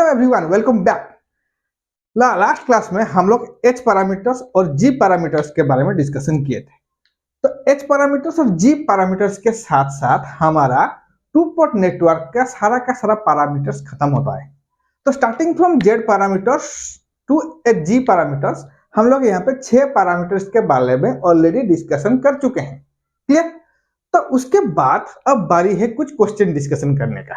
Everyone, welcome back. Last class में हम लोग एच पैरामीटर्स और जी पैरामीटर्स के बारे में डिस्कशन किए थे। तो एच पैरामीटर्स और जी पैरामीटर्स के साथ साथ हमारा टू पोर्ट नेटवर्क का सारा पैरामीटर्स खत्म होता है। तो starting from Z parameters to H G parameters हम लोग यहाँ पे 6 पैरामीटर्स के बारे में ऑलरेडी डिस्कशन कर चुके हैं। क्लियर? तो उसके बाद अब बारी है कुछ क्वेश्चन डिस्कशन करने का।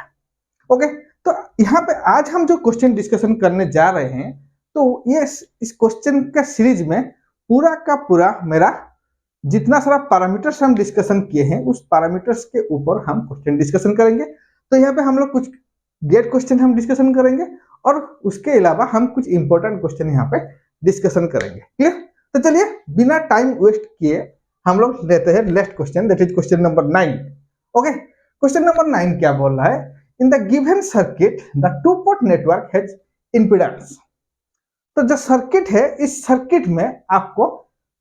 ओके, तो यहाँ पे आज हम जो क्वेश्चन डिस्कशन करने जा रहे हैं, तो ये इस क्वेश्चन का सीरीज में पूरा का पूरा मेरा जितना सारा पैरामीटर्स हम डिस्कशन किए हैं उस पैरामीटर्स के ऊपर हम क्वेश्चन डिस्कशन करेंगे। तो यहाँ पे हम लोग कुछ गेट क्वेश्चन हम डिस्कशन करेंगे और उसके अलावा हम कुछ इंपॉर्टेंट क्वेश्चन यहाँ पे डिस्कशन करेंगे। क्लियर? तो चलिए बिना टाइम वेस्ट किए हम लोग लेते हैं next question, that is question number 9। Okay, question number 9 क्या बोल रहा है? In the given circuit, the two-port network has impedance. तो जो सर्किट है, इस सर्किट में आपको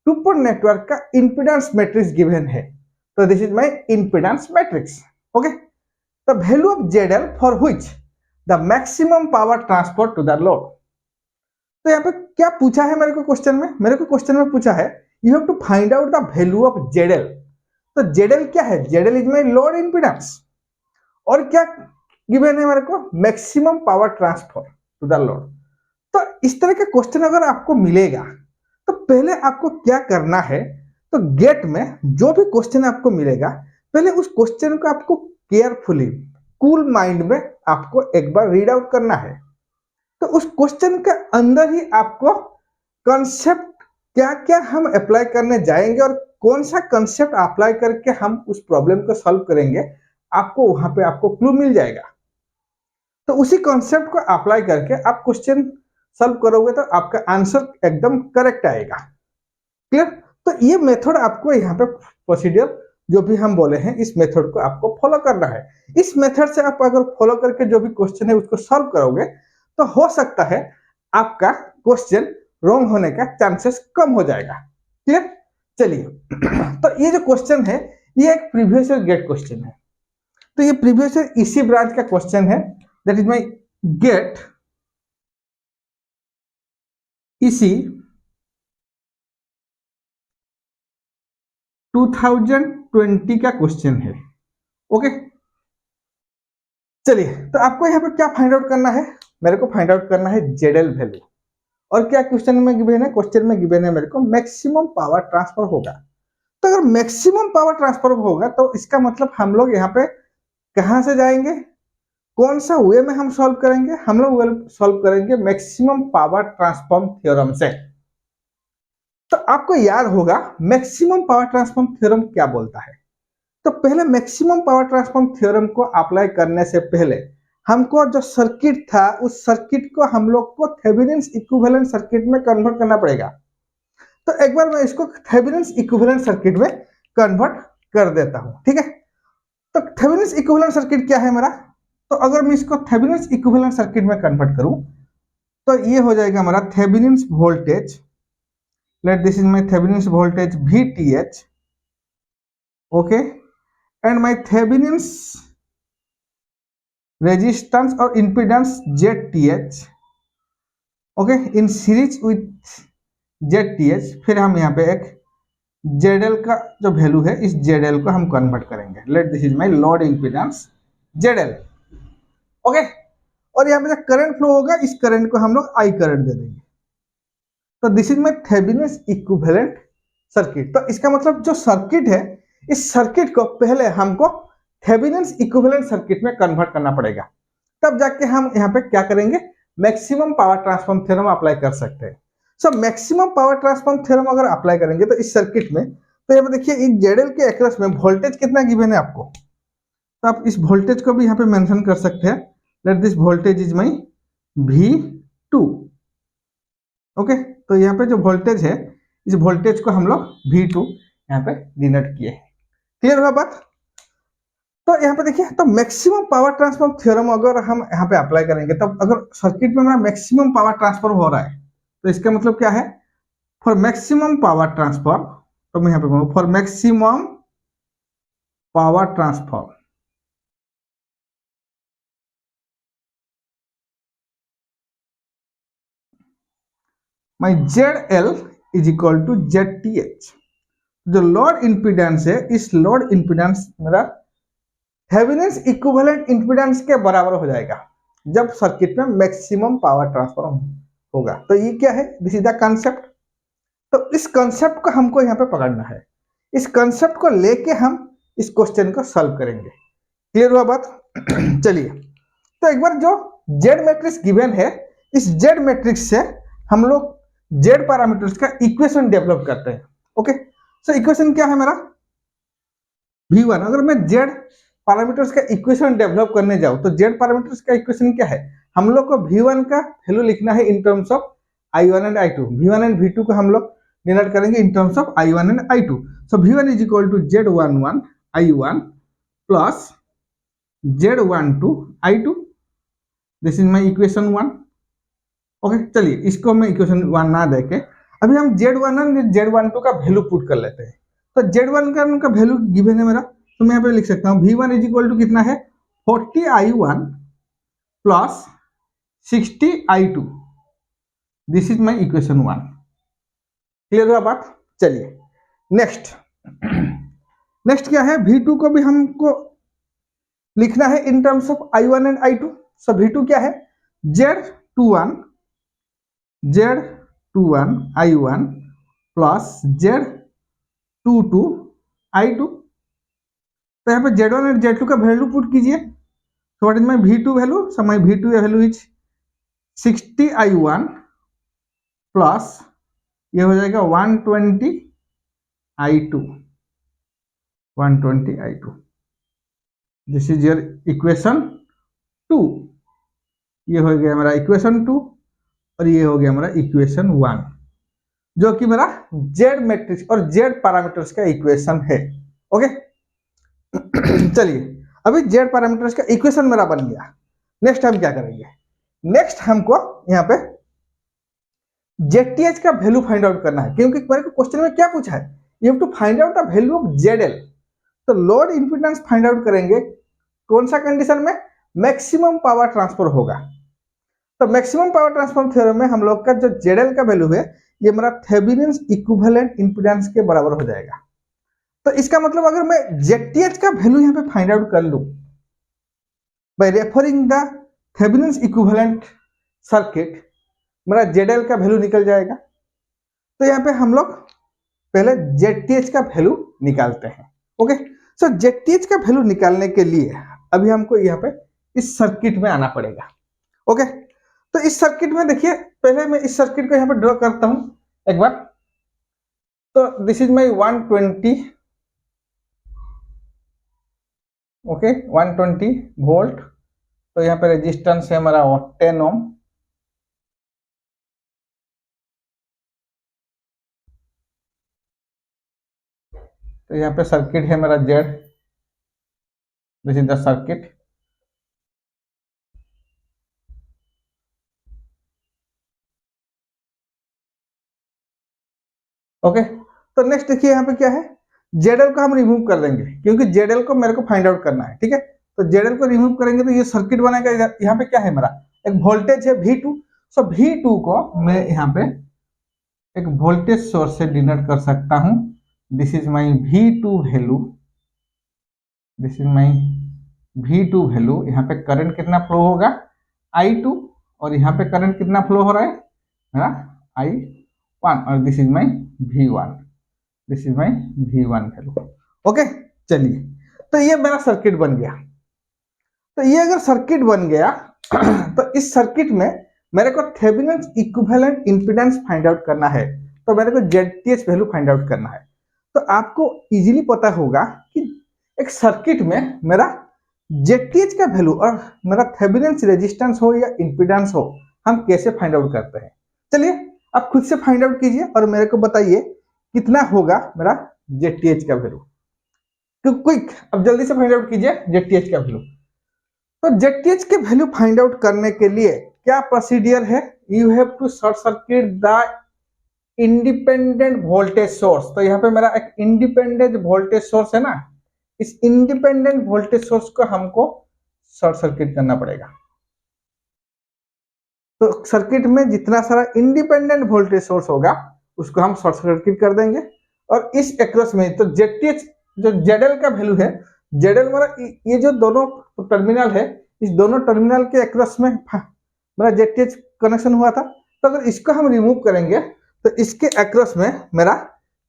टू पोर्ट नेटवर्क का इंपीडेंस मैट्रिक्स गिवन है। तो this is my impedance matrix. Okay, the value of ZL for which the maximum power transfer to the load. तो यहाँ पे क्या पूछा है मेरे को क्वेश्चन में? मेरे को क्वेश्चन में पूछा है you have to find out the value of ZL। तो ZL क्या है? ZL is my load impedance. और क्या गिवन है मेरे को? Maximum power transfer to the load. तो इस तरह के क्वेश्चन अगर आपको मिलेगा तो पहले आपको क्या करना है? तो गेट में जो भी क्वेश्चन आपको मिलेगा पहले उस क्वेश्चन को आपको केयरफुली कूल माइंड में आपको एक बार रीड आउट करना है। तो उस क्वेश्चन के अंदर ही आपको कॉन्सेप्ट क्या क्या हम अप्लाई करने जाएंगे और कौन सा कॉन्सेप्ट अप्लाई करके हम उस प्रॉब्लम को सॉल्व करेंगे, आपको वहां पे आपको क्लू मिल जाएगा। तो उसी कॉन्सेप्ट को अप्लाई करके आप क्वेश्चन सॉल्व करोगे तो आपका आंसर एकदम करेक्ट आएगा। क्लियर? तो ये मेथड आपको यहाँ पे प्रोसीजर जो भी हम बोले हैं इस मेथड को आपको फॉलो करना है। इस मेथड से आप अगर फॉलो करके जो भी क्वेश्चन है उसको सॉल्व करोगे तो हो सकता है आपका क्वेश्चन रॉन्ग होने का चांसेस कम हो जाएगा। क्लियर? चलिए तो ये जो क्वेश्चन है ये एक प्रीवियस ईयर गेट क्वेश्चन है। तो ये प्रीवियस ईयर इसी ब्रांच का क्वेश्चन है, दैट इज माय गेट इसी 2020 का क्वेश्चन है। ओके, चलिए तो आपको यहाँ पे क्या फाइंड आउट करना है? मेरे को फाइंड आउट करना है ZL वैल्यू। और क्या क्वेश्चन में गिवन है? क्वेश्चन में गिवन है मेरे को मैक्सिमम पावर ट्रांसफर होगा। तो अगर मैक्सिमम पावर ट्रांसफर होगा तो इसका मतलब हम लोग यहाँ पे कहां से जाएंगे? कौन सा वे में हम सॉल्व करेंगे? हम लोग सॉल्व करेंगे मैक्सिमम पावर ट्रांसफॉर्म थ्योरम से। तो आपको याद होगा मैक्सिमम पावर ट्रांसफॉर्म थ्योरम क्या बोलता है। तो पहले मैक्सिमम पावर ट्रांसफॉर्म थ्योरम को अप्लाई करने से पहले हमको जो सर्किट था उस सर्किट को हम लोग को थेवेनिन्स इक्विवेलेंट सर्किट में कन्वर्ट करना पड़ेगा। तो एक बार मैं इसको थेवेनिन्स इक्विवेलेंट सर्किट में कन्वर्ट कर देता हूं। ठीक है, तो थेवेनिन्स इक्विवेलेंट सर्किट क्या है मेरा? तो अगर मैं इसको थेवेनिन्स इक्विवेलेंट सर्किट में कन्वर्ट करूं तो ये हो जाएगा हमारा Thevenin's voltage, let this is my Thevenin's voltage VTH, okay, and my Thevenin's resistance और impedance ZTH, okay, in series with ZTH। फिर हम यहाँ पे एक ZL का जो वैल्यू है इस ZL को हम कन्वर्ट करेंगे, late this is my load impedance ZL। Okay, और यहाँ पे जो करंट फ्लो होगा इस करंट को हम लोग I करंट दे देंगे। तो this is my Thevenin's equivalent circuit. तो इसका मतलब जो सर्किट है इस सर्किट को पहले हमको थेवेनिन्स इक्विवेलेंट सर्किट में कन्वर्ट करना पड़ेगा, तब जाके हम यहाँ पे क्या करेंगे? Maximum power transform theorem apply कर सकते हैं। So maximum power transform theorem अगर अप्लाई करेंगे तो इस सर्किट में, तो यहाँ पे देखिए इस ZL के अक्रॉस में वोल्टेज कितना गिवन है आपको, तो आप इस वोल्टेज को भी यहाँ पे मेंशन कर सकते हैं, let this voltage is my V2। Okay, तो यहाँ पे जो वोल्टेज है इस वोल्टेज को हम लोग V2 यहाँ पे डिनोट किए हैं। क्लियर हुआ बात? तो यहाँ पे देखिए, तो मैक्सिमम पावर ट्रांसफर थ्योरम अगर हम यहाँ पे अप्लाई करेंगे तब अगर सर्किट में हमारा मैक्सिमम पावर ट्रांसफर हो रहा है तो इसका मतलब क्या है? फॉर मैक्सिमम पावर ट्रांसफर, तो मैं यहाँ पे बोलूँ for maximum power transfer my ZL is equal to ZTH। जो लोड इंपीडेंस है, इस लोड इंपीडेंस मेरा थेवेनिन इक्विवेलेंट इंपीडेंस के बराबर हो जाएगा जब सर्किट में मैक्सिमम पावर ट्रांसफर होगा। तो ये क्या है, दिस इज द कंसेप्ट। तो इस कंसेप्ट को हमको यहाँ पे पकड़ना है, इस कंसेप्ट को लेके हम इस क्वेश्चन को सॉल्व करेंगे। क्लियर हुआ बात? चलिए, तो एक बार जो जेड मैट्रिक्स गिवन है, इस जेड मैट्रिक्स से हम लोग जेड पैरामीटर्स का इक्वेशन डेवलप करते हैं। ओके, सो इक्वेशन क्या है मेरा V1। अगर मैं जेड पैरामीटर्स का इक्वेशन डेवलप करने जाऊं तो जेड पैरामीटर्स का इक्वेशन क्या है, हम लोग को V1 का वैल्यू लिखना है in terms of I1 and I2। V1 and V2 को हम लोग डिनोट करेंगे in terms of I1 and I2। So V1 is equal to Z11 I1 plus Z12 I2। This is my equation 1। Okay, चलिए इसको मैं equation 1 ना देके अभी हम Z11 एंड Z12 का वैल्यू पुट कर लेते हैं। तो Z1 का वैल्यू गिवन है मेरा, तो मैं यहाँ पे लिख सकता हूँ V1 इज इक्वल टू कितना है 40 I1 plus 60 I2। This is my equation 1। Clear हुआ बात? चलिए नेक्स्ट नेक्स्ट क्या है, V2 को भी हमको लिखना है in terms of I1 and I2। So V2 क्या है Z21 I1 plus Z22 I2। तो यहाँ पे Z1 एंड Z2 का वैल्यू पुट कीजिए। So what is my V2 value, so my V2 value is 60 I1 plus ये हो जाएगा 120 I2। This is your equation 2। ये हो गया मेरा इक्वेशन 2 और ये हो गया मेरा इक्वेशन 1, जो कि मेरा जेड मैट्रिक्स और जेड पैरामीटर्स का इक्वेशन है। ओके, चलिए अभी जेड पैरामीटर्स का इक्वेशन मेरा बन गया। नेक्स्ट हम क्या करेंगे, नेक्स्ट हमको यहाँ पे ZTH का वैल्यू फाइंड आउट करना है, क्योंकि मेरे को क्वेश्चन में क्या पूछा है, you have to find out the value of ZL। तो लोड इंपीडेंस फाइंड आउट करेंगे कौन सा कंडीशन में, मैक्सिमम पावर ट्रांसफर होगा। तो मैक्सिमम पावर ट्रांसफर थ्योरम में हम लोग का जो ZL का वैल्यू है ये मेरा थेवेनिन इक्विवेलेंट इंपीडेंस के बराबर हो जाएगा। तो इसका मतलब अगर मैं ZTH का वैल्यू यहाँ पे फाइंड आउट कर लूं bye referring the Thevenin equivalent circuit, मेरा ZL का वैल्यू निकल जाएगा। तो यहाँ पे हम लोग पहले ZTH का वैल्यू निकालते हैं। ओके, सो ZTH का वैल्यू निकालने के लिए अभी हमको यहाँ पे इस सर्किट में आना पड़ेगा। ओके, तो इस सर्किट में देखिए, पहले मैं इस सर्किट को यहाँ पे ड्रॉ करता हूं एक बार। तो this is my 120, okay 120 volt. तो यहाँ पे रेजिस्टेंस है हमारा 10 ओम। तो यहाँ पे सर्किट है मेरा Z, this is the circuit. Okay, तो नेक्स्ट देखिए यहाँ पे क्या है, ZL को हम रिमूव कर देंगे क्योंकि ZL को मेरे को फाइंड आउट करना है। ठीक है, तो ZL को रिमूव करेंगे तो ये सर्किट बनेगा। यहाँ पे क्या है मेरा, एक वोल्टेज है V2। सो V2 को मैं यहाँ पे एक वोल्टेज सोर्स से डिनोट कर सकता हूँ। This is my V2 value, this is my V2 value. यहाँ पे करंट कितना फ्लो होगा I2, और यहाँ पे करंट कितना फ्लो हो रहा है मेरा I1, और this is my V1, this is my V1 value. Okay, चलिए तो ये मेरा सर्किट बन गया। तो ये अगर सर्किट बन गया तो इस सर्किट में मेरे को Thevenin equivalent impedance find out करना है, तो मेरे को ZTH वैल्यू फाइंड आउट करना है। तो आपको इजीली पता होगा कि एक सर्किट में मेरा ZTH का वैल्यू और मेरा थेवेनिन रेजिस्टेंस हो या इंपीडेंस हो, हम कैसे फाइंड आउट करते हैं। चलिए आप खुद से फाइंड आउट कीजिए और मेरे को बताइए कितना होगा मेरा ZTH का वैल्यू। तो क्विक अब जल्दी से फाइंड आउट कीजिए ZTH का वैल्यू। तो ZTH के वैल्यू फाइंड आउट करने के लिए क्या प्रोसीडियर है, you have to short circuit the independent voltage source. तो यहाँ पे मेरा एक इंडिपेंडेंट वोल्टेज सोर्स है ना, इस इंडिपेंडेंट वोल्टेज सोर्स को हमको शॉर्ट सर्किट करना पड़ेगा। तो सर्किट में जितना सारा इंडिपेंडेंट वोल्टेज सोर्स होगा उसको हम शॉर्ट सर्किट कर देंगे, और इस एक्रोस में तो जेटीएच जो जेडएल का वैल्यू है, जेडएल मेरा ये जो दोनों टर्मिनल है, इस दोनों टर्मिनल के एक्रोस में मेरा जेटीएच कनेक्शन हुआ था। तो अगर इसको हम रिमूव करेंगे तो इसके एक्रोस में मेरा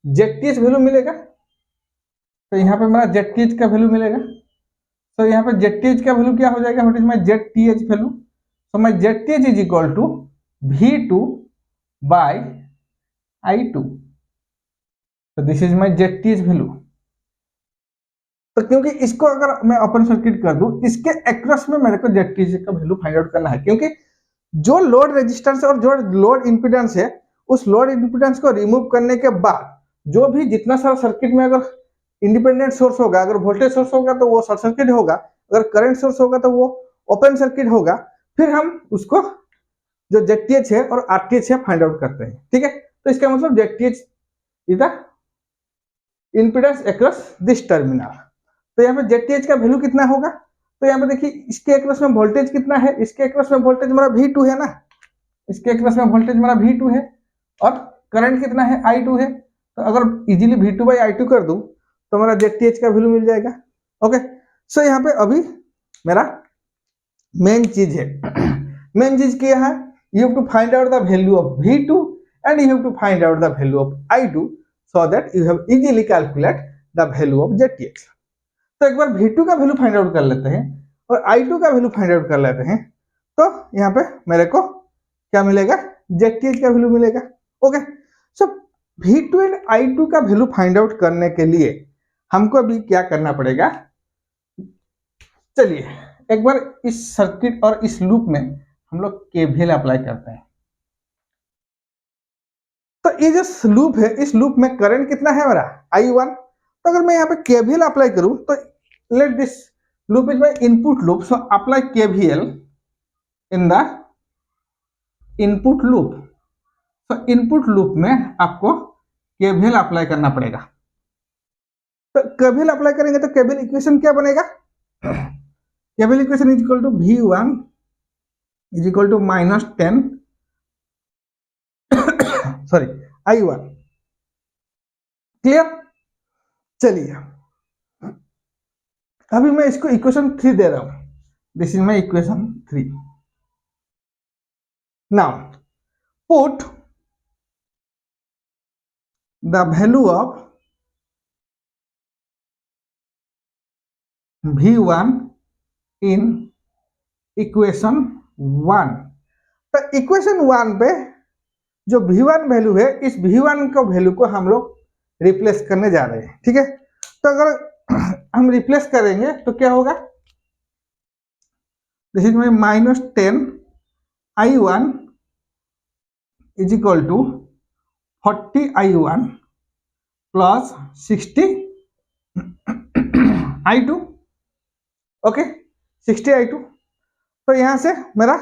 जेटीएच वैल्यू मिलेगा। तो यहाँ पे मेरा जेटीएच का वैल्यू मिलेगा। तो यहाँ पे जेटीएच का वैल्यू क्या हो जाएगा, what is my ZTH value? So my ZTH is equal to V2 by I2। तो this is my ZTH value. तो क्योंकि इसको अगर मैं ओपन सर्किट कर दूं, इसके एक्रोस में मेरे को जेटीएच का वैल्यू फाइंड आउट करना है, क्योंकि जो लोड रेजिस्टेंस और जो लोड इंपीडेंस है, उस लोड इंपीडेंस को रिमूव करने के बाद जो भी जितना सारा सर्किट में अगर इंडिपेंडेंट सोर्स होगा, अगर वोल्टेज सोर्स होगा तो वो शॉर्ट सर्किट होगा, अगर करंट सोर्स होगा तो वो ओपन सर्किट होगा। फिर हम उसको जो जेटीएच है और आरटीएच है फाइंड आउट करते हैं, ठीक है। तो इसका मतलब ZTH is the impedance across this terminal. तो यहाँ पे जेटीएच का वैल्यू कितना होगा, तो यहाँ पे देखिए इसके एक्रोस में वोल्टेज कितना है, इसके एक्रोस में वोल्टेज मेरा V2 है ना, इसके एक्रोस में वोल्टेज मेरा V2 है, और करंट कितना है, I2 है। तो अगर इजीली V2 बाई I2 कर दूं तो मेरा जेटीएच का वैल्यू मिल जाएगा। ओके, सो यहाँ पे अभी मेरा मेन चीज है मेन चीज क्या है, you have to find out the value of V2 and you have to find out the value of I2 so that you have easily calculate the value of ZTH. तो एक बार V2 का value find out कर लेते हैं और I2 का value find out कर लेते हैं, तो यहाँ पे मेरे को क्या मिलेगा, जेटीएच का वैल्यू मिलेगा। Okay, so V2 and I2 का वैल्यू फाइंड आउट करने के लिए हमको अभी क्या करना पड़ेगा, चलिए एक बार इस सर्किट और इस लूप में हम लोग केवीएल अप्लाई करते हैं। तो ये जो लूप है, इस लूप में करंट कितना है मेरा, I1। तो अगर मैं यहाँ पे केवीएल अप्लाई करूं तो let this loop is my input loop, so apply KVL in the input loop। so input loop में आपको KVL अप्लाई करना पड़ेगा। तो KVL अप्लाई करेंगे तो KVL इक्वेशन क्या बनेगा, KVL equation is equal to V1 is equal to -10 sorry I1। Clear? चलिए अभी मैं इसको इक्वेशन 3 दे रहा हूं, this is my equation 3। Now put the value of V1 in equation 1। तो इक्वेशन 1 पे जो V1 वैल्यू है, इस V1 का वैल्यू को हम लोग रिप्लेस करने जा रहे हैं, ठीक है। तो अगर हम रिप्लेस करेंगे तो क्या होगा, this is my -10 I1 is equal to 40 I1 plus 60 I2। Okay, 60 I2। तो यहां से मेरा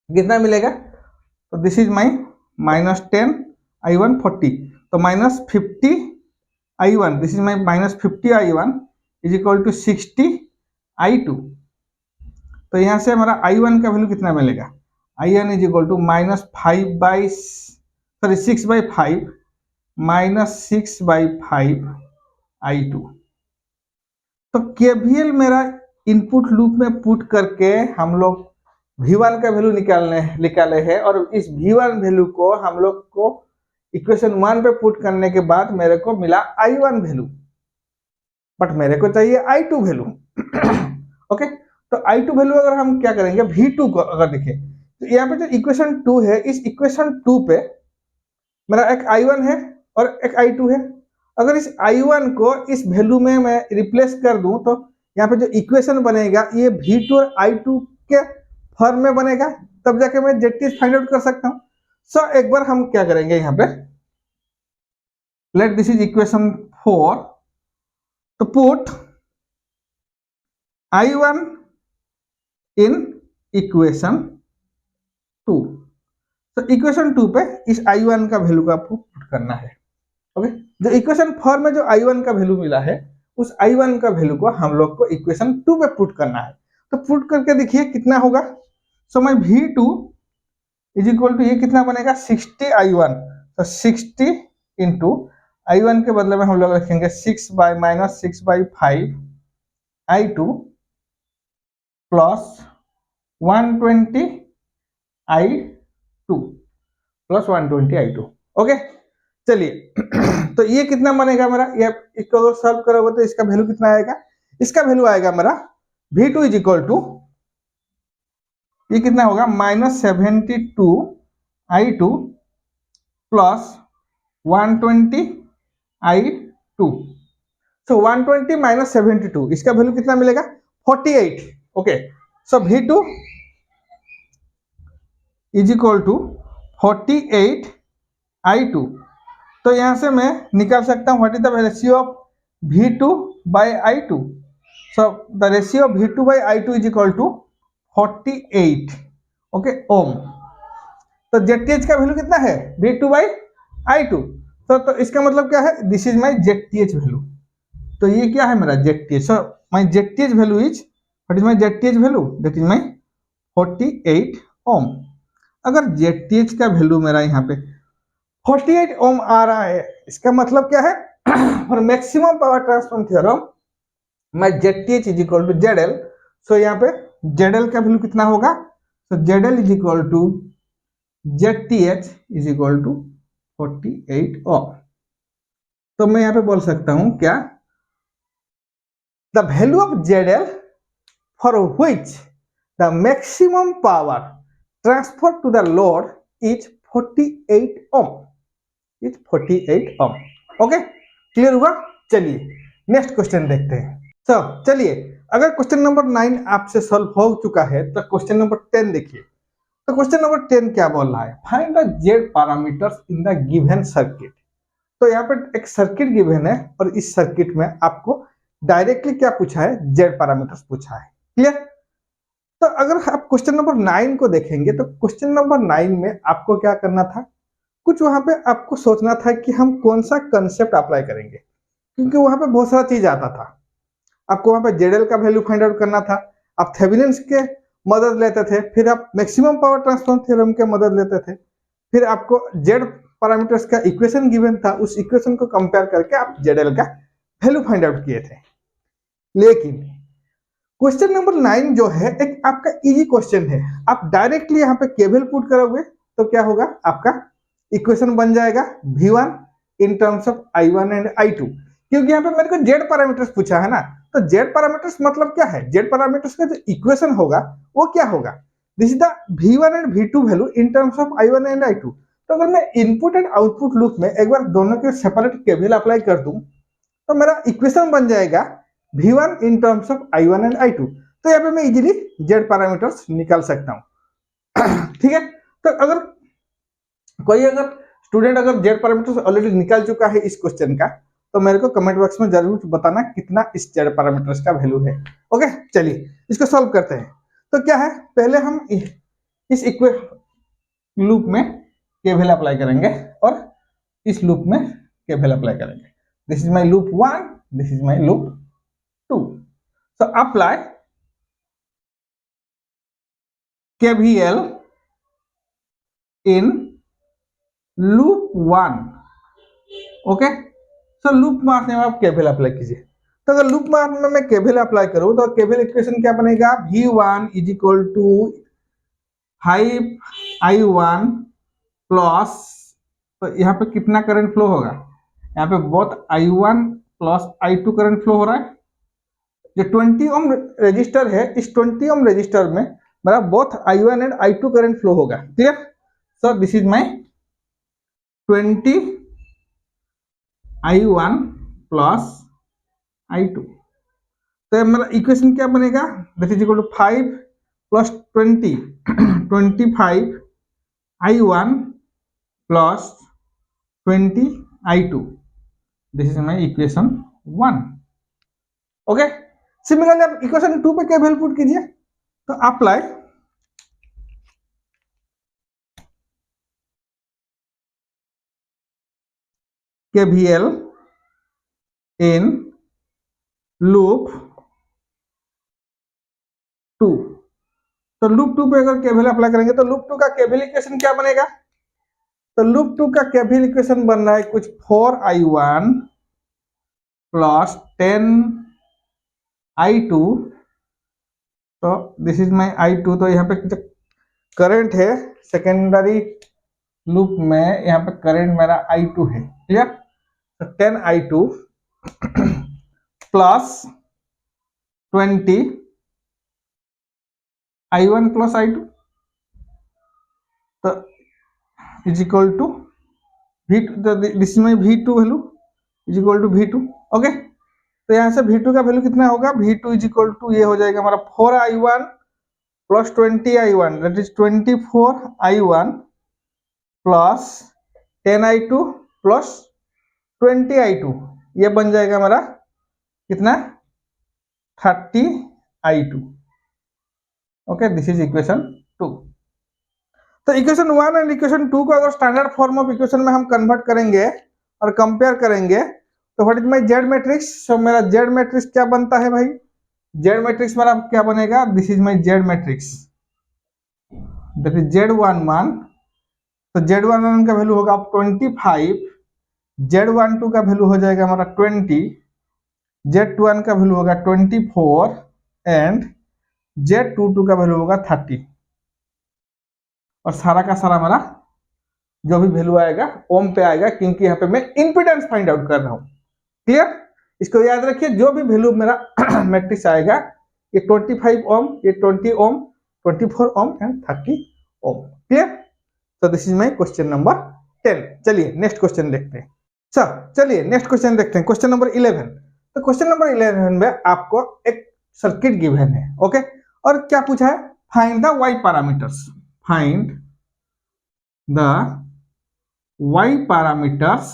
कितना मिलेगा, तो दिस इज माई -10 I1 40, तो -50 I1, this is my -50 I1 is equal to 60 I2। तो यहां से हमारा I1 का वैल्यू कितना मिलेगा, I1 is equal to -6/5 -6/5 I2। तो KVL मेरा इनपुट लूप में पुट करके हम लोग V1 का वैल्यू निकाले हैं, और इस V1 वैल्यू को हम लोग को इक्वेशन 1 पे पुट करने के बाद मेरे को मिला I1 वैल्यू, बट मेरे को चाहिए I2 वैल्यू। ओके, तो I2 वैल्यू अगर हम क्या करेंगे, V2 को अगर देखें तो यहाँ पे जो इक्वेशन 2 है, इस इक्वेशन 2 पे मेरा एक I1 है और एक I2 है। अगर इस I1 को इस वैल्यू में मैं रिप्लेस कर दूं तो यहाँ पे जो इक्वेशन बनेगा ये V2 और I2 के फॉर्म में बनेगा, तब जाके मैं जेटीएच फाइंड आउट कर सकता हूँ। सो एक बार हम क्या करेंगे, यहाँ पे लेट दिस इज इक्वेशन 4, तो पुट I1 इन इक्वेशन 2। तो इक्वेशन 2 पे इस I1 का वैल्यू को आपको पुट करना है। ओके, जो इक्वेशन 4 में जो I1 का वैल्यू मिला है, उस I1 का वैल्यू को हम लोग को इक्वेशन 2 पे पुट करना है। तो पुट करके देखिए कितना होगा, so my V2 is equal to ये कितना बनेगा 60i1। तो 60 इंटू i1 के बदले में हम लोग रखेंगे 6/-6/5 i2 plus 120i2 plus 120i2। Okay चलिए तो ये कितना बनेगा मेरा, ये इसको अगर सॉल्व करोगे तो इसका वैल्यू कितना आएगा, इसका वैल्यू आएगा मेरा v2 इज इक्वल टू ये कितना होगा -72i2 प्लस 120i2। सो 120 माइनस 72 इसका वैल्यू कितना मिलेगा 48। Okay so v2 is equal to 48i2। तो यहां से मैं निकाल सकता हूं what is the ratio of v2 by i2। So the ratio of v2 by i2 is equal to 48 okay ohm. तो जेटीएच का वैल्यू कितना है v2 बाय i2। तो इसका मतलब क्या है, this is my ZTH value. तो ये क्या है मेरा ZTH. So my ZTH value is what is my ZTH value, that is my 48 ohm. अगर जेटीएच का वैल्यू मेरा यहाँ पे 48 ओम आ रहा है, इसका मतलब क्या है for maximum power transfer theorem my ZTH is equal to ZL. सो यहाँ पे जेडएल का वैल्यू कितना होगा, so ZL is equal to ZTH is equal to 48 ohm. तो मैं यहाँ पे बोल सकता हूं क्या, the value of ZL for which the maximum power transfer to the load is 48 ohm, is 48 ohm. Okay clear हुआ। चलिए नेक्स्ट क्वेश्चन देखते हैं। तो चलिए अगर क्वेश्चन नंबर 9 आपसे सॉल्व हो चुका है तो क्वेश्चन नंबर 10 देखिए। तो क्वेश्चन नंबर 10 क्या बोल रहा है, find the Z parameters in the given circuit. तो यहाँ पे एक सर्किट गिवन है और इस सर्किट में आपको डायरेक्टली क्या पूछा है, जेड पैरामीटर्स पूछा है। क्लियर। तो अगर आप क्वेश्चन नंबर 9 को देखेंगे तो क्वेश्चन नंबर 9 में आपको क्या करना था, कुछ वहां पे आपको सोचना था कि हम कौन सा कंसेप्ट अप्लाई करेंगे, क्योंकि वहां पे बहुत सारा चीज आता था। आपको वहां पे जेडएल का वैल्यू फाइंड आउट करना था, आप थेवेनिन्स के मदद लेते थे, फिर आप मैक्सिमम पावर ट्रांसफर थ्योरम के मदद लेते थे, फिर आपको जेड पैरामीटर्स का इक्वेशन गिवन था, उस इक्वेशन को कंपेयर करके आप जेडएल का वैल्यू फाइंड आउट किए थे। लेकिन क्वेश्चन नंबर 9 जो है एक आपका इजी क्वेश्चन है, आप डायरेक्टली यहाँ पे केवल पुट करोगे तो क्या होगा, आपका इक्वेशन बन जाएगा v1 in terms of i1 and i2। क्योंकि यहाँ पे मेरे को जेड पैरामीटर्स पूछा है ना, तो जेड पैरामीटर्स मतलब क्या है, जेड पैरामीटर्स का जो इक्वेशन होगा वो क्या होगा, this is the v1 and v2 value in terms of i1 and i2। तो अगर मैं इनपुट एंड आउटपुट लूप में एक बार दोनों के सेपरेट केवल अप्लाई कर दूं तो मेरा इक्वेशन बन जाएगा v1 in terms of i1 and i2। तो यहाँ पे मैं इजीली जेड पैरामीटर्स निकाल सकता हूँ। ठीक है। तो अगर कोई अगर स्टूडेंट अगर जेड पैरामीटर्स ऑलरेडी निकाल चुका है इस क्वेश्चन का, तो मेरे को कमेंट बॉक्स में जरूर बताना कितना इस जेड पैरामीटर्स का वैल्यू है। ओके चलिए इसको सॉल्व करते हैं। तो क्या है, पहले हम इस लूप में केवल अप्लाई करेंगे और इस लूप में केवल अप्लाई करेंगे। This is my loop 1, this is my loop 2। So apply KVL in loop 1। Okay so loop mark में आप केवल अप्लाई कीजिए। तो अगर लूप मार्क में मैं केवल अप्लाई करूं तो केवल इक्वेशन क्या बनेगा, v1 is equal to 5i1 plus, तो यहाँ पे कितना करंट फ्लो होगा, यहाँ पे बहुत i1 plus i2 current flow हो रहा है। जो 20 ओम रजिस्टर है, इस 20 ओम रजिस्टर में मेरा both i1 and i2 current flow होगा। Clear. So this is my 20 i1 plus i2। तो मेरा इक्वेशन क्या बनेगा, that is equal to 5 plus 20 25 i1 plus 20 i2। This is my equation 1। Okay similarly आप इक्वेशन 2 पे क्या वैल्यू पुट कीजिए, तो अप्लाई KVL इन लूप 2। तो लूप 2 पे अगर केवीएल अप्लाई करेंगे तो लूप 2 का केवीएल इक्वेशन क्या बनेगा? तो लूप 2 का केवीएल इक्वेशन बन रहा है कुछ 4i1 प्लस 10i2। तो दिस इज माई i2। तो यहाँ पे जो करंट है सेकेंडरी लूप में, यहाँ पे करंट मेरा i2 है। क्लियर? तो 10i2 plus 20i1 plus i2 तो इज इक्वल टू V2। तो this is my V2 value is equal to V2। Okay, तो यहाँ से V2 का वैल्यू कितना होगा? V2 इज इक्वल टू ये हो जाएगा हमारा 4i1 plus 20i1 that is 24i1 plus 10i2 plus 20i2, ये बन जाएगा हमारा कितना? 30i2। Okay, this is equation 2। तो इक्वेशन 1 एंड इक्वेशन 2 को अगर स्टैंडर्ड फॉर्म ऑफ इक्वेशन में हम कन्वर्ट करेंगे और कंपेयर करेंगे तो what is my Z matrix? सो मेरा जेड मैट्रिक्स क्या बनता है भाई? जेड मैट्रिक्स मेरा क्या बनेगा? This is my Z matrix that is Z11। तो Z11 का वैल्यू होगा 25, Z12 का वैल्यू हो जाएगा हमारा 20, Z21 का वैल्यू होगा 24 एंड Z22 का वैल्यू होगा 30। और सारा का सारा हमारा जो भी वैल्यू आएगा ओम पे आएगा, क्योंकि यहाँ पे मैं इंपिडेंस फाइंड आउट कर रहा हूँ। क्लियर? इसको याद रखिए, जो भी वैल्यू मेरा मैट्रिक्स आएगा ये 25 ओम, ये 20 ओम, 24 ओम एंड 30 ओम। क्लियर? तो this is my question number 10। चलिए नेक्स्ट क्वेश्चन देखते हैं। चलिए नेक्स्ट क्वेश्चन देखते हैं, क्वेश्चन नंबर 11। तो क्वेश्चन नंबर 11 में आपको एक सर्किट गिवन है। ओके, और क्या पूछा है? Find the Y parameters. Find the Y parameters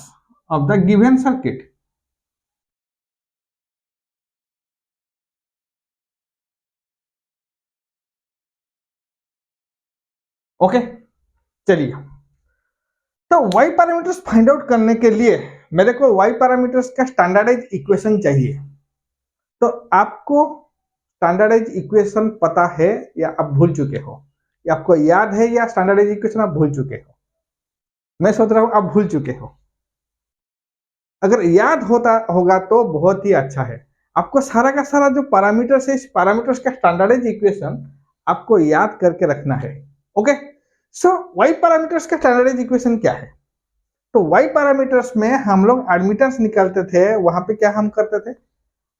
of the given circuit. Okay, चलिए। तो वाई पैरामीटर्स फाइंड आउट करने के लिए मेरे को वाई पैरामीटर्स का स्टैंडर्डाइज इक्वेशन चाहिए। तो आपको स्टैंडर्डाइज इक्वेशन पता है या आप भूल चुके हो, या आपको याद है, या स्टैंडर्डाइज इक्वेशन आप भूल चुके हो? मैं सोच रहा हूं आप भूल चुके हो। अगर याद होता होगा तो बहुत ही अच्छा है। आपको सारा का सारा जो पैरामीटर्स है, इस पैरामीटर्स का स्टैंडर्डाइज इक्वेशन आपको याद करके रखना है। ओके, सो वाई पैरामीटर्स का स्टैंडर्डाइज इक्वेशन क्या है? तो वाई पैरामीटर्स में हम लोग एडमिटेंस निकालते थे। वहां पे क्या हम करते थे?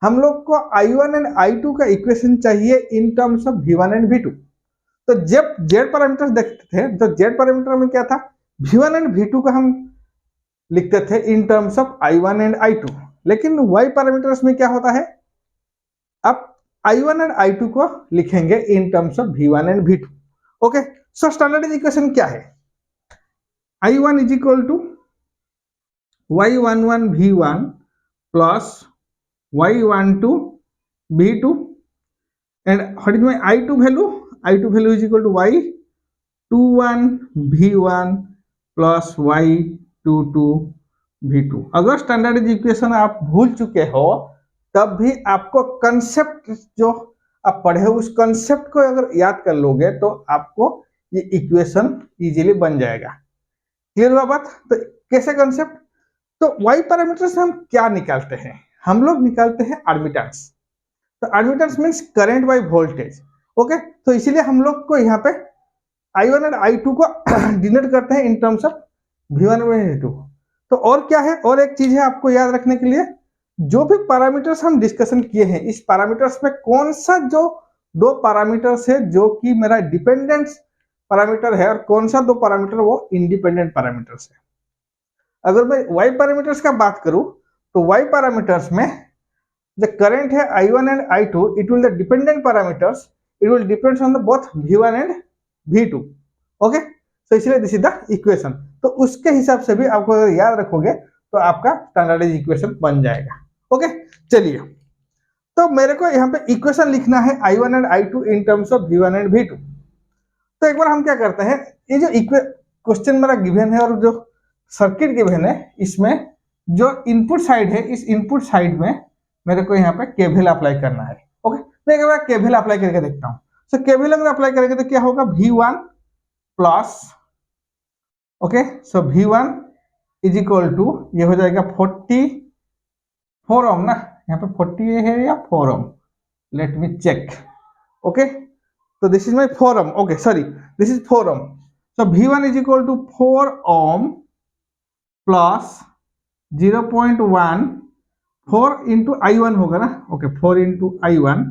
हम लोग को I1 एंड I2 का इक्वेशन चाहिए इन terms of V1 and V2। तो जब जेड पैरामीटर्स देखते थे तो जेड पैरामीटर में क्या था? V1 एंड V2 का हम लिखते थे इन terms of I1 and I2। लेकिन वाई पैरामीटर्स में क्या होता है? अब I1 एंड I2 को लिखेंगे in terms of V1 and V2। Okay, so standardise equation क्या है? I1 is equal to Y11 V1 plus Y12 V2 and what is my I2 value? I2 value is equal to Y21 V1 plus Y22 V2। अगर standardise equation आप भूल चुके हो तब भी आपको कंसेप्ट जो आप पढ़े हो उस कंसेप्ट को अगर याद कर लोगे तो आपको ये इक्वेशन इजीली बन जाएगा। क्लियर हुआ बात? तो कैसे कंसेप्ट? तो वाई पैरामीटर्स हम क्या निकालते हैं? हम लोग निकालते हैं एडमिटेंस। तो admittance means current by voltage. Okay, तो इसीलिए हम लोग को यहाँ पे I1 एंड I2 को डिनोट करते हैं इन टर्म्स ऑफ V1 और V2। तो और क्या है? और एक चीज है आपको याद रखने के लिए, जो भी पैरामीटर्स हम डिस्कशन किए हैं इस पैरामीटर्स में कौन सा जो दो पैरामीटर्स है जो कि मेरा डिपेंडेंट पैरामीटर है और कौन सा दो पैरामीटर वो इंडिपेंडेंट पैरामीटर्स है। अगर मैं वाई पैरामीटर्स का बात करूं तो वाई पैरामीटर्स में the current है I1 and I2, it will the dependent parameters, it will depends on the both V1 and V2। Okay, तो इसलिए दिस इज द इक्वेशन। तो उसके हिसाब से भी आपको अगर याद रखोगे तो आपका स्टैंडर्डाइज इक्वेशन बन जाएगा। ओके, चलिए। तो मेरे को यहाँ पे इक्वेशन लिखना है I1 and I2 in terms of V1 and V2। तो एक बार हम क्या करते हैं, ये जो क्वेश्चन मेरा गिवन है और जो सर्किट गिवन है इसमें जो इनपुट साइड है इस इनपुट साइड में मेरे को यहाँ पे केवीएल अप्लाई करना है। ओके, मैं एक बार केवीएल अप्लाई करके देखता हूँ। सो केवीएल अगर अप्लाई करेंगे तो क्या होगा, V1 plus, okay, so V1 is equal to, ये हो जाएगा 44 ओम ना, यहाँ पे 40 है या 4 ohm, let me check, okay, तो this is my 4 ohm, okay sorry, this is 4 ohm, so V1 is equal to 4 ohm plus 0.1, 4 into I1 होगा ना, ओके, 4 into I1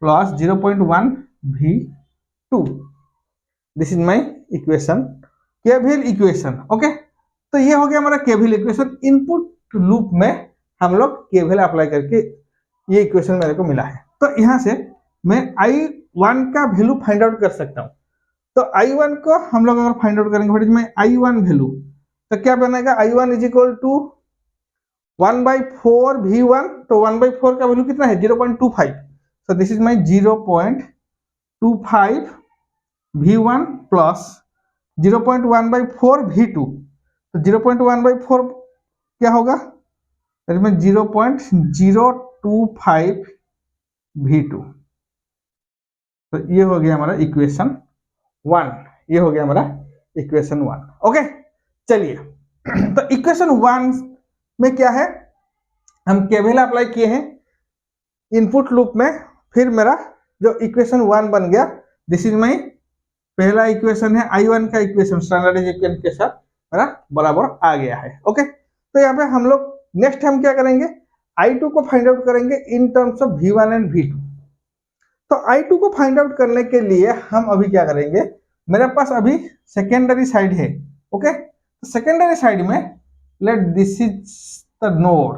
plus 0.1 V2, this is my equation, KVL equation, okay. तो ये हो गया हमारा KVL equation. Input loop में हम लोग केवीएल अप्लाई करके ये इक्वेशन मेरे को मिला है। तो यहाँ से मैं I1 का वैल्यू फाइंड आउट कर सकता हूँ। तो I1 को हम लोग अगर फाइंड आउट करेंगे में I1 वैल्यू, तो क्या बनेगा, I1 is equal to 1/4 V1, तो 1/4 का वैल्यू कितना है, 0.25, so this is my 0.25 V1 plus 0.1/4 V2, तो 0.1/4 क्या होगा, इसमें 0.025 V2, तो ये हो गया हमारा इक्वेशन 1, ये हो गया हमारा इक्वेशन 1, ओके। चलिए तो इक्वेशन 1 में क्या है, हम केवीएल अप्लाई किए हैं इनपुट लूप में, फिर मेरा जो इक्वेशन 1 बन गया, दिस इज माई पहला इक्वेशन है, I1 का इक्वेशन स्टैंडर्डाइज्ड इक्वेशन के साथ मेरा बराबर आ गया है, ओके। तो यहाँ पे हम लोग नेक्स्ट हम क्या करेंगे, I2 को फाइंड आउट करेंगे in terms of V1 and V2। तो I2 को फाइंड आउट करने के लिए हम अभी क्या करेंगे, मेरे पास अभी सेकेंडरी साइड है, ओके, तो सेकेंडरी साइड में late this is the node,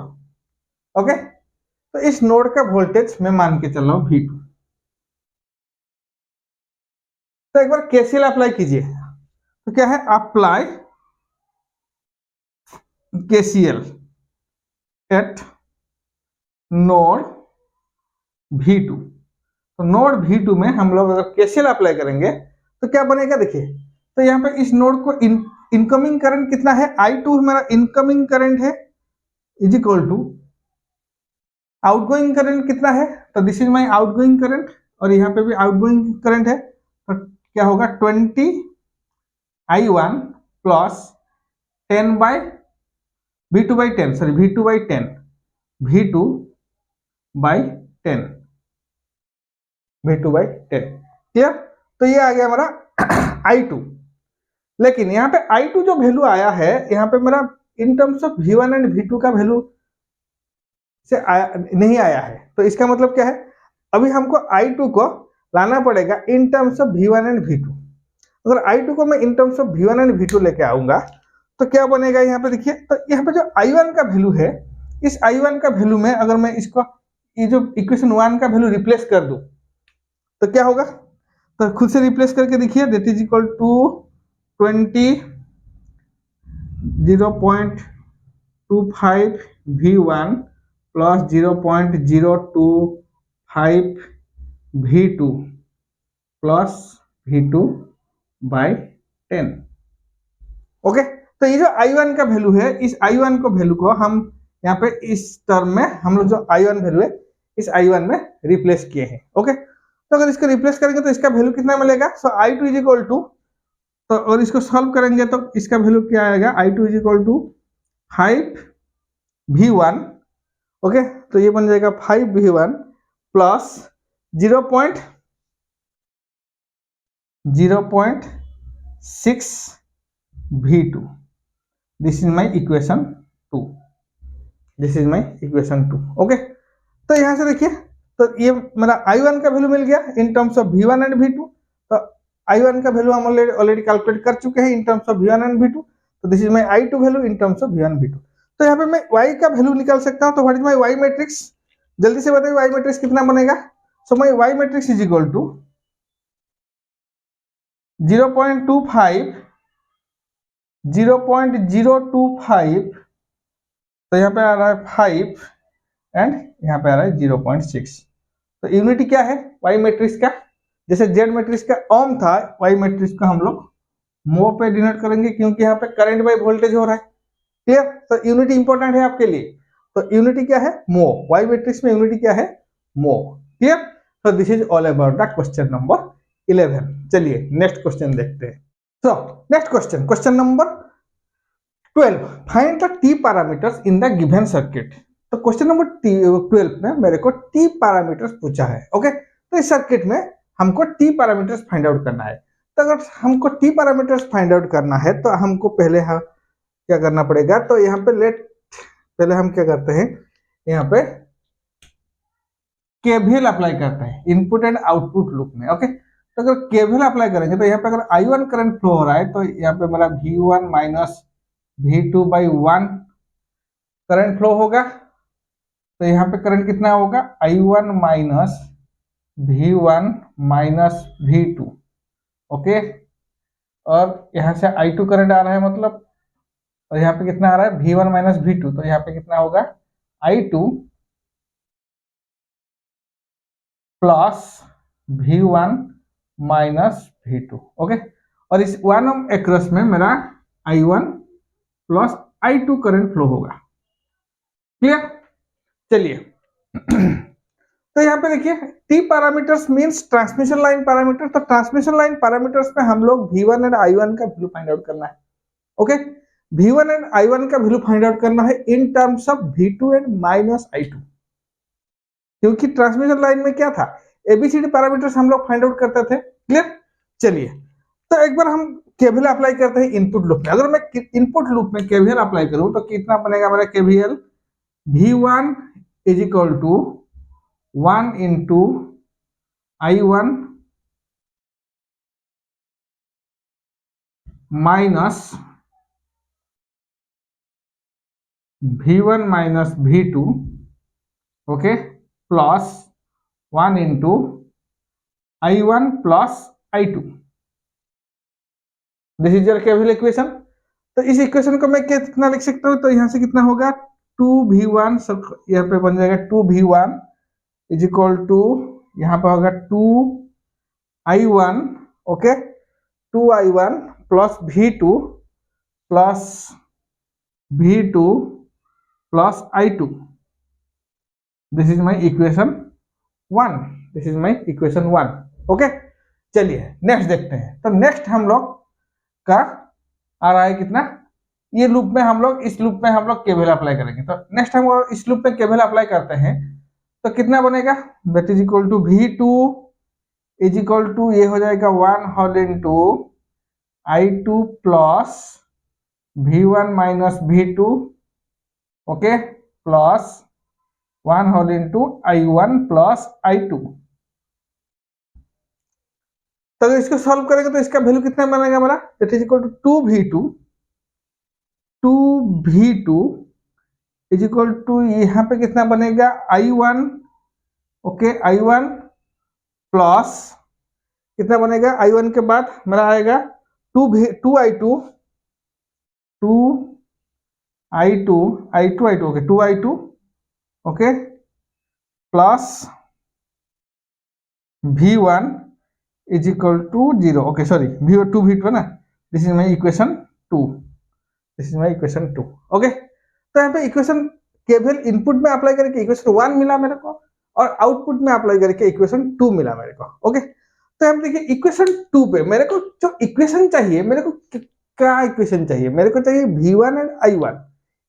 okay, तो इस नोड का वोल्टेज मैं मान के चल रहा हूं V2। तो एक बार केसीएल अप्लाई कीजिए, तो क्या है, apply KCL eight node V2। तो नोड V2 में हम लोग अगर केसीएल अप्लाई करेंगे तो क्या बनेगा, देखिए, तो यहाँ पे इस नोड को इनकमिंग करंट कितना है, I2 मेरा इनकमिंग करंट है, is equal to outgoing current कितना है, तो this is my outgoing current, और यहाँ पे भी आउटगोइंग करंट है, तो क्या होगा 20 I1 plus 10 by V2 by 10, sorry V2 by 10, V2 by 10, V2 by 10, clear. तो ये आ गया हमारा I2। लेकिन यहाँ पे I2 जो वैल्यू आया है, यहाँ पे मेरा इन terms of V1 and V2 का वैल्यू से नहीं आया है। तो इसका मतलब क्या है, अभी हमको I2 को लाना पड़ेगा इन terms of V1 and V2। अगर I2 को मैं इन terms of V1 and V2 लेके आऊंगा तो क्या बनेगा, यहाँ पे देखिए, तो यहाँ पे जो I1 का वैल्यू है, इस I1 का वैल्यू में अगर मैं इसको ये जो इक्वेशन 1 का वैल्यू रिप्लेस कर दूं तो क्या होगा, तो खुद से रिप्लेस करके देखिए, that is equal to 20 0.25 V1 plus 0.025 V2 plus V2 by 10, okay. तो ये जो I1 का वैल्यू है, इस I1 को वैल्यू को हम यहाँ पे इस टर्म में हम लोग जो I1 वैल्यू है इस I1 में रिप्लेस किए हैं, ओके। तो अगर इसको रिप्लेस करेंगे तो इसका वैल्यू कितना मिलेगा, सो I2 इज इक्वल टू, तो और इसको सॉल्व करेंगे तो इसका वैल्यू क्या आएगा, I2 is equal to 5 V1, okay, तो ये बन जाएगा 5 V1 plus 0.6 V2, this is my equation 2, this is my equation 2, okay. तो यहां से देखिए, तो ये मेरा I1 का वैल्यू मिल गया इन terms of V1 and V2। तो I1 का वैल्यू हम ऑलरेडी कैलकुलेट कर चुके हैं इन terms of V1 and V2। तो this is my I2 value in terms of V1 V2। तो यहाँ पे मैं Y का वैल्यू निकाल सकता हूँ। तो what is my Y matrix, जल्दी से बताइए Y मैट्रिक्स कितना बनेगा। So my Y matrix is equal to 0.25 0.025, तो यहाँ पे आ रहा है 5 एंड यहाँ पे आ रहा है 0.6। तो यूनिटी क्या है Y मैट्रिक्स का, जैसे Z मैट्रिक्स का ओम था, Y मैट्रिक्स का हम लोग मो पे डिनोट करेंगे क्योंकि यहाँ पे करंट बाय वोल्टेज हो रहा है, क्लियर। तो यूनिटी इंपॉर्टेंट है आपके लिए, तो यूनिटी क्या है, मो। Y मैट्रिक्स में यूनिटी क्या है, मो, clear. So this is all about the question number 11। चलिए नेक्स्ट क्वेश्चन देखते हैं। तो next question, question number 12, find the T parameters in the given circuit. तो क्वेश्चन नंबर 12 में मेरे को टी पैरामीटर्स पूछा है। ओके, तो इस सर्किट में हमको टी पैरामीटर्स फाइंड आउट करना है। तो अगर हमको टी पैरामीटर्स फाइंड आउट करना है तो हमको पहले क्या करना पड़ेगा, तो यहाँ पे पहले हम क्या करते हैं, यहाँ पे केवीएल अप्लाई करते हैं इनपुट एंड आउटपुट लूप में। ओके, तो अगर केवीएल अप्लाई करेंगे तो यहाँ पे अगर I1 करंट फ्लो हो रहा है तो यहाँ पे मेरा V1 minus V2/1 current flow होगा। तो यहाँ पे करंट कितना होगा, I1 minus V1 minus V2। Okay, और यहाँ से I2 करंट आ रहा है मतलब, और यहाँ पे कितना आ रहा है V1 माइनस V2, तो यहाँ पे कितना होगा I2 plus V1 minus V2। Okay, और इस 1 ओम एक्रोस में मेरा I1 plus I2 current flow होगा। क्लियर? चलिए तो यहाँ पे देखिए T parameters means transmission line parameter. तो ट्रांसमिशन लाइन पैरामीटर्स में हम लोग V1 एंड I1 का वैल्यू फाइंड आउट करना है। ओके, V1 एंड I1 का वैल्यू फाइंड आउट करना है in terms of V2 and minus I2, क्योंकि ट्रांसमिशन लाइन में क्या था, एबीसीडी पैरामीटर्स हम लोग फाइंड आउट करते थे। क्लियर? चलिए तो एक बार हम केवीएल अप्लाई करते हैं इनपुट लूप में। अगर मैं इनपुट लूप में केवीएल अप्लाई करूं तो कितना बनेगा मेरा KVL, V1 is equal to 1 into I1 minus V1 minus V2, okay, plus 1 into I1 plus I2। This is your KVL equation. तो इस इक्वेशन को मैं कितना लिख सकता हूं, तो यहां से कितना होगा 2V1, सब यहाँ पे बन जाएगा 2V1 इज इक्वल टू, यहाँ पे होगा 2I1, okay, 2I1 plus V2 plus V2 plus I2। This is my equation 1। This is my equation 1। Okay, चलिए नेक्स्ट देखते हैं। तो नेक्स्ट हम लोग का आ रहा है कितना, ये लूप में हम लोग, इस लूप में हम लोग केवीएल अप्लाई करेंगे। तो नेक्स्ट हम इस लूप में केवीएल अप्लाई करते हैं तो कितना बनेगा, that is equal to V2 is equal to, ये हो जाएगा 1 whole into I2 plus V1 minus V2, okay, plus 1 whole into I1 plus I2। तो अगर इसको सॉल्व करेंगे तो इसका वैल्यू कितना बनेगा मेरा, that is equal to 2V2 is equal to, यहाँ पे कितना बनेगा I1, ओके, I1 प्लस कितना बनेगा, I1 के बाद मेरा आएगा 2I2 okay, 2I2 okay, plus V1 is equal to 0, okay, sorry V2 ना, this is my equation 2। This is my equation 2। Okay, तो यहाँ पे इक्वेशन केवल इनपुट में अप्लाई करके इक्वेशन 1 मिला मेरे को, और आउटपुट में अप्लाई करके इक्वेशन 2 मिला मेरे को। ओके, तो हम देखिए इक्वेशन 2 पे मेरे को जो इक्वेशन चाहिए, मेरे को क्या इक्वेशन चाहिए, मेरे को चाहिए V1 and I1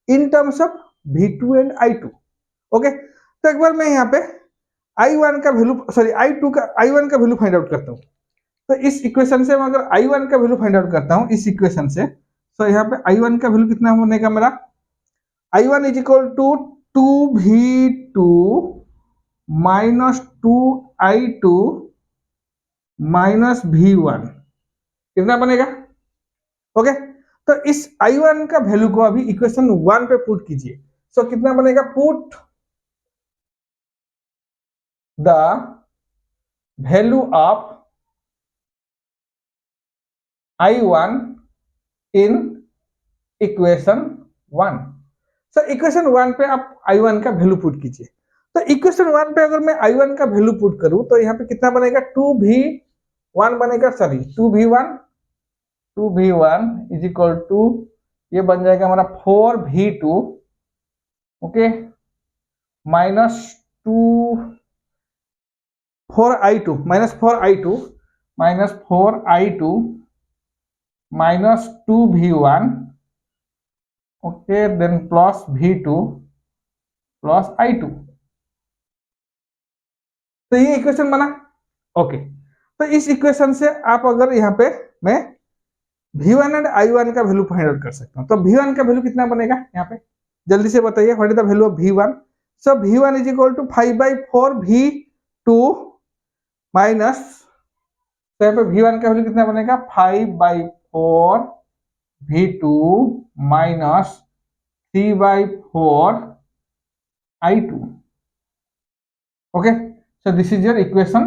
in terms of V2 and I2। Okay, तो एक बार मैं यहाँ पे I1 का वैल्यू, सॉरी I1 का वैल्यू फाइंड आउट करता हूँ। तो इस इक्वेशन से मैं अगर I1 का वैल्यू फाइंड आउट करता हूँ इस इक्वेशन से, तो यहाँ पे I1 का वैल्यू कितना बनेगा मेरा, I1 is equal to 2V2 minus 2I2 minus V1, कितना बनेगा। ओके, तो इस I1 का वैल्यू को अभी इक्वेशन 1 पे पुट कीजिए। सो कितना बनेगा, put the value of I1 in equation 1। So equation 1 पे आप I1 का वैल्यू पुट कीजिए। तो इक्वेशन 1 पे अगर मैं I1 का वैल्यू पुट करूं तो यहाँ पे कितना बनेगा, 2V1 बनेगा, sorry 2V1 is equal to, ये बन जाएगा हमारा 4V2, okay, minus 4I2 minus 4I2 -4i2 -2v1, okay, then plus v2 plus i2। तो ये इक्वेशन बना। ओके, तो इस इक्वेशन से आप अगर यहाँ पे मैं v1 एंड i1 का वैल्यू फाइंड आउट कर सकता हूँ। तो v1 का वैल्यू कितना बनेगा यहाँ पे, जल्दी से बताइए, what is the value of v1? So v1 is equal to 5/4 v2 minus, तो यहाँ पे v1 का वैल्यू कितना बनेगा 5/4 v2 minus 3/4 i2। Okay, so this is your equation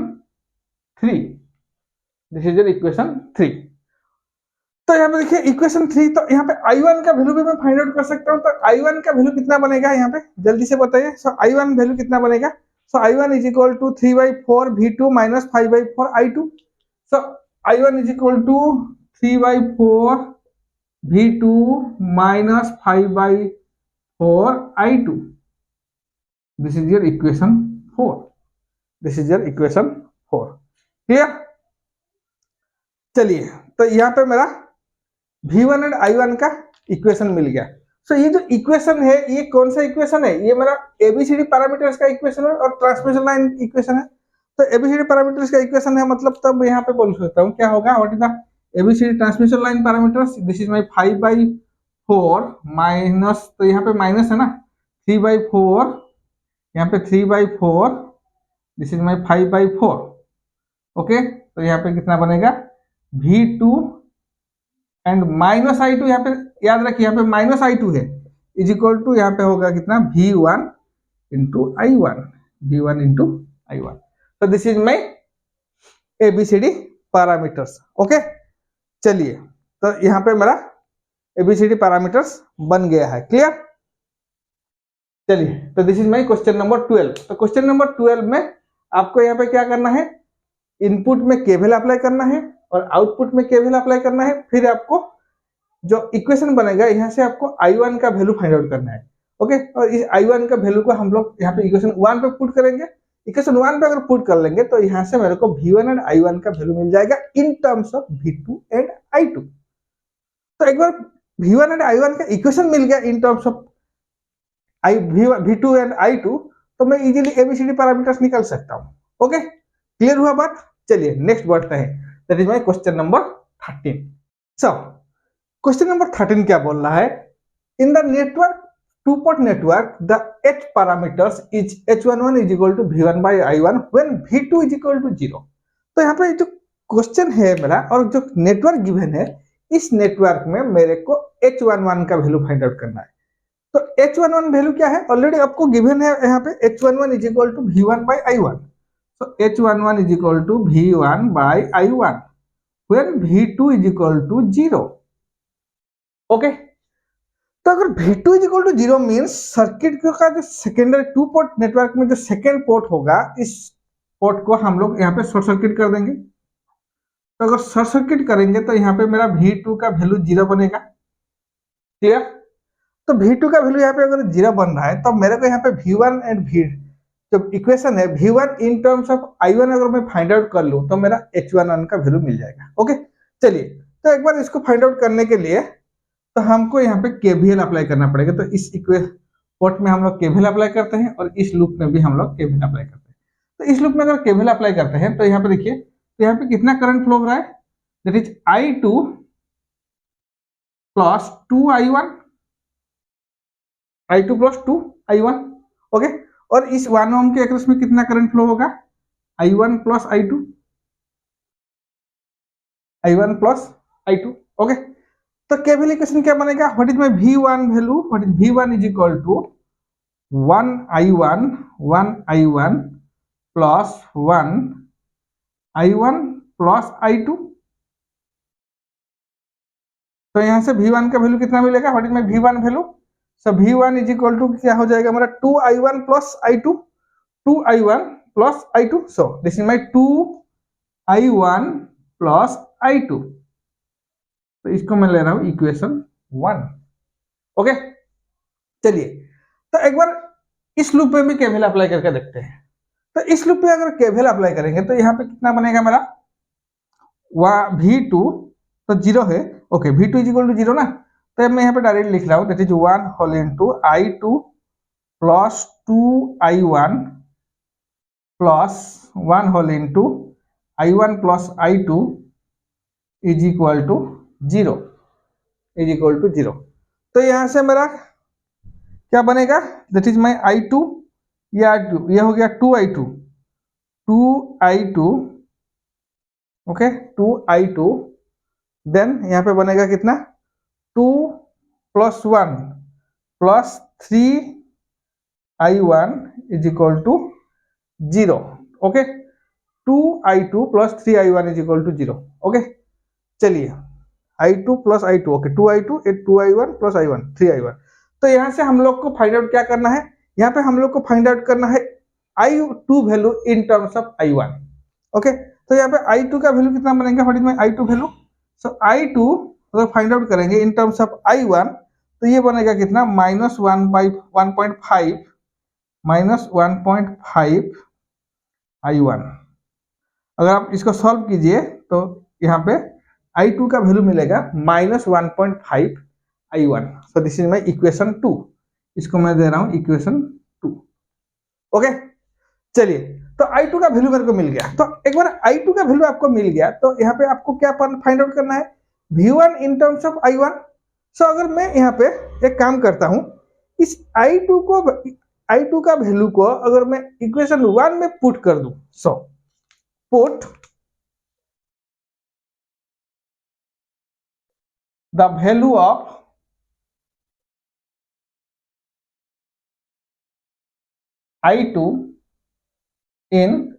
3, this is your equation 3। तो यहाँ पे देखिए इक्वेशन 3, तो यहाँ पे i1 का वैल्यू भी मैं फाइंड आउट कर सकता हूँ। तो i1 का वैल्यू कितना बनेगा यहाँ पे, जल्दी से बताइए। सो i1 वैल्यू कितना बनेगा? So i1 is equal to 3/4 v2 minus 5/4 i2। So i1 is equal to 3/4 v2 minus 5/4 i2। This is your equation 4, this is your equation 4। Clear? चलिए, तो यहाँ पे मेरा v1 एंड i1 का इक्वेशन मिल गया। सो ये जो इक्वेशन है, ये कौन सा इक्वेशन है? ये मेरा एबीसीडी पैरामीटर्स का इक्वेशन है और ट्रांसमिशन लाइन इक्वेशन है। तो एबीसीडी पैरामीटर्स का इक्वेशन है, मतलब तब यहाँ पे बोल सकता हूँ क्या होगा, what is the ABCD transmission line parameters? This is my 5/4 minus, तो यहाँ पे माइनस है ना, 3/4, यहाँ पे 3/4, दिस इज माय 5/4। ओके, तो यहाँ पे कितना बनेगा v2 एंड माइनस i2, यहाँ पे याद रखिए यहाँ पे माइनस i2 है, इज इक्वल टू यहाँ पे होगा कितना v1 into i1, v1 into i1। तो this is my ABCD parameters. Okay, चलिए, तो यहाँ पे मेरा एबीसीडी पैरामीटर्स बन गया है। क्लियर? चलिए, तो this is my question number 12। तो क्वेश्चन नंबर 12 में आपको यहाँ पे क्या करना है, इनपुट में केवीएल अप्लाई करना है और आउटपुट में केवीएल अप्लाई करना है। फिर आपको जो इक्वेशन बनेगा यहाँ से आपको i1 का वैल्यू फाइंड आउट करना है। ओके, और इस i1 का वैल्यू को हम लोग यहाँ पे इक्वेशन 1 पे पुट करेंगे। इक्वेशन 1 पे अगर पुट कर लेंगे तो यहाँ से मेरे को v1 एंड i1 का वैल्यू मिल जाएगा इन terms of v2 and i2। तो एक बार v1 एंड i1 का इक्वेशन मिल गया इन terms of v2 and i2, तो मैं इजीली एबीसीडी पैरामीटर्स निकाल सकता हूँ। ओके, क्लियर हुआ बात? चलिए नेक्स्ट बढ़ते हैं, that is my question number 13। So question number 13 क्या बोल रहा है, in the network two port network the h parameters is h11 is equal to v1 by i1 when v2 is equal to 0। तो यहाँ पे जो क्वेश्चन है मेरा और जो नेटवर्क गिवन है, इस नेटवर्क में मेरे को h11 का वैल्यू फाइंड आउट करना है। तो h11 वैल्यू क्या है, ऑलरेडी आपको गिवन है यहाँ पे h11 is equal to v1 by i1। So h11 is equal to v1 by i1 when v2 is equal to 0। Okay, तो अगर v2 is equal to 0 means circuit का जो सेकेंडरी टू पोर्ट नेटवर्क में जो second port होगा, इस port को हम लोग यहाँ पे शॉर्ट सर्किट कर देंगे। तो अगर शॉर्ट सर्किट करेंगे तो यहाँ पे मेरा v2 का वैल्यू 0 बनेगा। क्लियर? तो v2 का वैल्यू यहाँ पे अगर 0 बन रहा है तो मेरे को यहाँ पे v1 एंड जो इक्वेशन है v1 in terms of i1 अगर मैं फाइंड आउट कर लूं तो मेरा h11 का वैल्यू मिल जाएगा। ओके, चलिए, तो एक बार इसको फाइंड आउट करने के लिए तो हमको यहाँ पे केवीएल अप्लाई करना पड़ेगा। तो इस पोर्ट में हम लोग केवीएल अप्लाई करते हैं और इस लूप में भी हम लोग केवीएल अप्लाई करते हैं। तो इस लूप में अगर केवीएल अप्लाई करते हैं तो यहाँ पे देखिए, तो यहाँ पे कितना करंट फ्लो हो रहा है, that is i2 plus 2i1, i2 plus 2i1। Okay, और इस 1 ओम के अक्रॉस में कितना करंट फ्लो होगा, i1 plus i2, i1 plus i2। Okay, तो केवीएल इक्वेशन क्या बनेगा, what is my v1 value, what is v1 is equal to 1i1 plus 1i1 plus i2। तो यहां से v1 का वैल्यू कितना मिलेगा, what is my v1 value, so v1 is equal to क्या हो जाएगा हमारा 2i1 plus i2, 2i1 plus i2। So this is my 2i1 plus i2। तो इसको मैं ले रहा हूं इक्वेशन 1। ओके, चलिए, तो एक बार इस लूप में भी केवीएल अप्लाई करके देखते हैं। तो इस लूप में अगर केवीएल अप्लाई करेंगे तो यहाँ पे कितना बनेगा मेरा V2 तो 0 है, okay V2 is equal to 0 ना, तो मैं यहाँ पे डायरेक्ट लिख रहा हूँ that is 1 whole into I2 plus 2I1 plus 1 whole into I1 plus I2 is equal to 0, is equal to 0। तो यहाँ से मेरा क्या बनेगा, दैट इज माई I2, ये हो गया 2I2, 2I2 okay 2I2, then यहाँ पे बनेगा कितना 2 plus 1 plus 3I1 is equal to 0, okay 2I2 plus 3I1 is equal to 0, okay. चलिए I2 plus I2, okay 2I2 2I1 plus I1 3I1। तो यहाँ से हम लोग को फाइंड आउट क्या करना है, यहाँ पे हम लोग को फाइंड आउट करना है I2 value in terms of I1, okay. तो यहाँ पे I2 का वैल्यू कितना बनेगा, what is my I2 value, so I2 अगर फाइंड आउट करेंगे इन टर्म्स ऑफ I1 तो ये बनेगा कितना माइनस 1.5 माइनस 1.5 I1। अगर आप इसको सॉल्व कीजिए तो यहाँ पे I2 का वैल्यू मिलेगा minus 1.5 I1। So this is my equation 2, इसको मैं दे रहा हूं इक्वेशन 2, ओके। चलिए तो I2 का वैल्यू मेरे को मिल गया, तो एक बार I2 का वैल्यू आपको मिल गया तो यहाँ पे आपको क्या फाइंड आउट करना है, V1 in terms of I1। सो अगर मैं यहाँ पे एक काम करता हूं, इस I2 का वैल्यू को अगर मैं इक्वेशन 1 में पुट कर दूं, so put the value of I2 in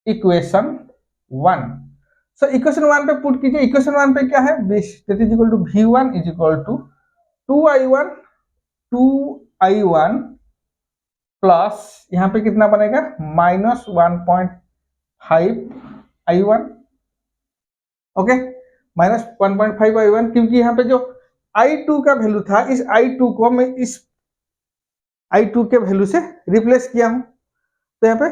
equation 1। So equation 1 पे पुट कीजिए, इक्वेशन 1 पे क्या है, that is equal to V1 is equal to 2I1 plus यहाँ पे कितना बनेगा minus 1.5 I1, okay minus 1.5 I1, क्योंकि यहाँ पे जो I2 का वैल्यू था इस I2 को मैं इस I2 के वैल्यू से रिप्लेस किया हूं, तो यहाँ पे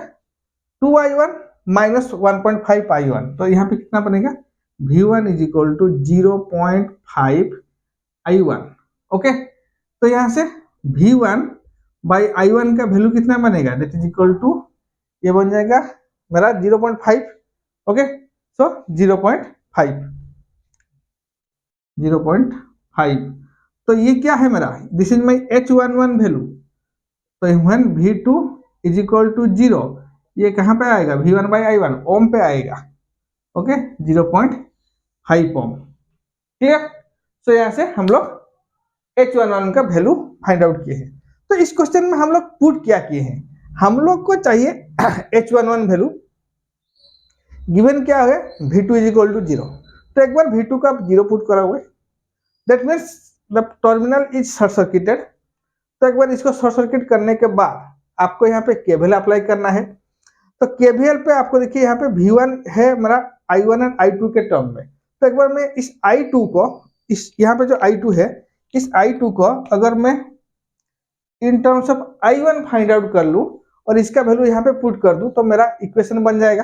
2I1 माइनस 1.5 I1, तो यहाँ पे कितना बनेगा V1 is equal to 0.5 I1, okay. तो यहाँ से V1 बाई I1 का वैल्यू कितना बनेगा, दैट इज इक्वल टू ये बन जाएगा मेरा 0.5, ओके। सो 0.5, तो ये क्या है मेरा, this is my H11 value. तो when V2 is equal to 0, ये कहाँ पे आएगा V1 बाई I1 ओम पे आएगा, ओके 0.5 ओम, क्लियर। सो यहाँ से हम लोग H11 का वैल्यू फाइंड आउट किए हैं। तो इस क्वेश्चन में हम लोग पुट क्या किए हैं, हम लोग को चाहिए H11 वैल्यू, गिवन क्या है V2 इज इक्वल टू 0। तो एक बार V2 का 0 पुट करा हुआ है, that means the terminal is short circuited. तो एक बार इसको शॉर्ट सर्किट करने के बाद आपको यहाँ पे केवीएल अप्लाई करना है। तो केवीएल पे आपको देखिए यहाँ पे V1 है मेरा I1 एंड I2 के टर्म में, तो एक बार मैं इस I2 को, इस यहाँ पे जो I2 है इस I2 को अगर मैं इन terms of I1 find out कर लूं और इसका वैल्यू यहाँ पे पुट कर दूं तो मेरा इक्वेशन बन जाएगा।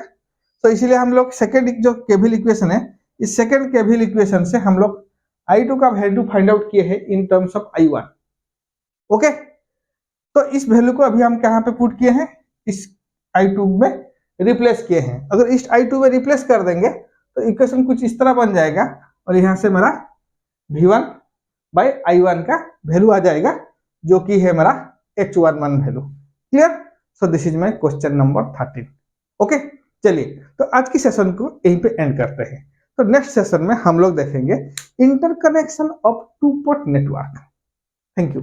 तो इसीलिए हम लोग सेकेंड जो केवीएल इक्वेशन है, इस सेकेंड केवीएल इक्वेशन से हम लोग I2 का वैल्यू फाइंड आउट किए हैं इन टर्म्स ऑफ I1, ओके। तो इस वैल्यू को अभी हम कहाँ पे पुट किए हैं, इस I2 में रिप्लेस किए हैं। अगर इस I2 में रिप्लेस कर देंगे तो इक्वेशन कुछ इस तरह बन जाएगा और यहाँ से मेरा V1 बाई I1 का वैल्यू आ जाएगा जो कि है मेरा H11 value, clear. So this is my question number 13, okay. चलिए तो आज की सेशन को यहीं पे एंड करते हैं। तो नेक्स्ट सेशन में हम लोग देखेंगे interconnection of to port network. Thank you.